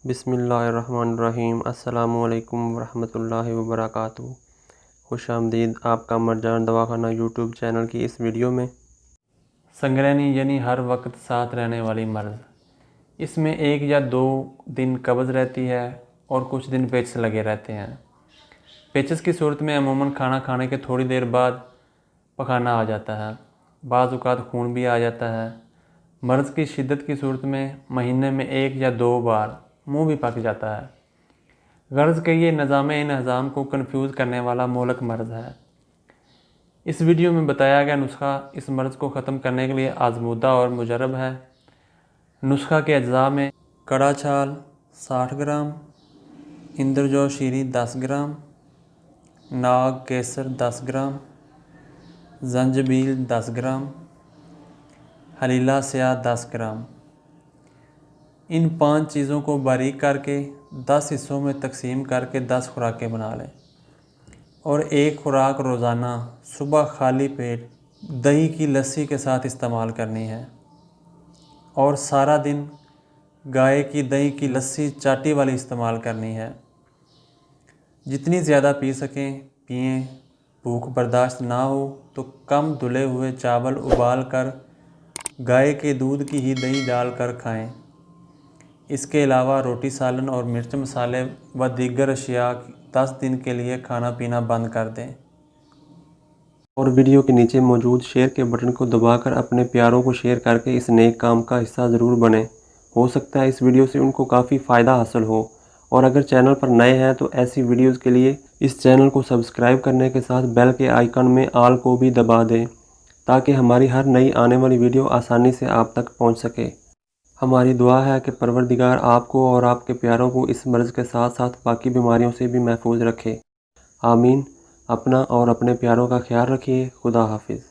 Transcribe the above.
بسم اللہ الرحمن الرحیم۔ السلام علیکم ورحمۃ اللہ وبرکاتہ۔ خوش آمدید آپ کا مرجان دواخانہ یوٹیوب چینل کی اس ویڈیو میں۔ سنگرینی یعنی ہر وقت ساتھ رہنے والی مرض۔ اس میں 1 یا 2 دن قبض رہتی ہے اور کچھ دن پیچس لگے رہتے ہیں۔ پیچس کی صورت میں عموماً کھانا کھانے کے تھوڑی دیر بعد پخانہ آ جاتا ہے، بعض اوقات خون بھی آ جاتا ہے۔ مرض کی شدت کی صورت میں مہینے میں 1 یا 2 بار منہ بھی پک جاتا ہے۔ غرض کہ یہ نظام انہضام کو کنفیوز کرنے والا مہلک مرض ہے۔ اس ویڈیو میں بتایا گیا نسخہ اس مرض کو ختم کرنے کے لیے آزمودہ اور مجرب ہے۔ نسخہ کے اجزاء میں کڑا چھال 60 گرام، اندرجو شیریں 10 گرام، ناگ کیسر 10 گرام، زنجبیل 10 گرام، ہلیلہ سیاہ 10 گرام۔ ان 5 چیزوں کو باریک کر کے 10 حصوں میں تقسیم کر کے 10 خوراکیں بنا لیں، اور 1 خوراک روزانہ صبح خالی پیٹ دہی کی لسی کے ساتھ استعمال کرنی ہے، اور سارا دن گائے کی دہی کی لسی چاٹی والی استعمال کرنی ہے۔ جتنی زیادہ پی سکیں پئیں، بھوک برداشت نہ ہو تو کم دھلے ہوئے چاول ابال کر گائے کے دودھ کی ہی دہی ڈال کر کھائیں۔ اس کے علاوہ روٹی سالن اور مرچ مسالے و دیگر اشیاء 10 دن کے لیے کھانا پینا بند کر دیں۔ اور ویڈیو کے نیچے موجود شیئر کے بٹن کو دبا کر اپنے پیاروں کو شیئر کر کے اس نیک کام کا حصہ ضرور بنیں۔ ہو سکتا ہے اس ویڈیو سے ان کو کافی فائدہ حاصل ہو، اور اگر چینل پر نئے ہیں تو ایسی ویڈیوز کے لیے اس چینل کو سبسکرائب کرنے کے ساتھ بیل کے آئیکن میں آل کو بھی دبا دیں، تاکہ ہماری ہر نئی آنے والی ویڈیو آسانی سے آپ تک پہنچ سکے۔ ہماری دعا ہے کہ پروردگار آپ کو اور آپ کے پیاروں کو اس مرض کے ساتھ ساتھ باقی بیماریوں سے بھی محفوظ رکھے۔ آمین۔ اپنا اور اپنے پیاروں کا خیال رکھیے۔ خدا حافظ۔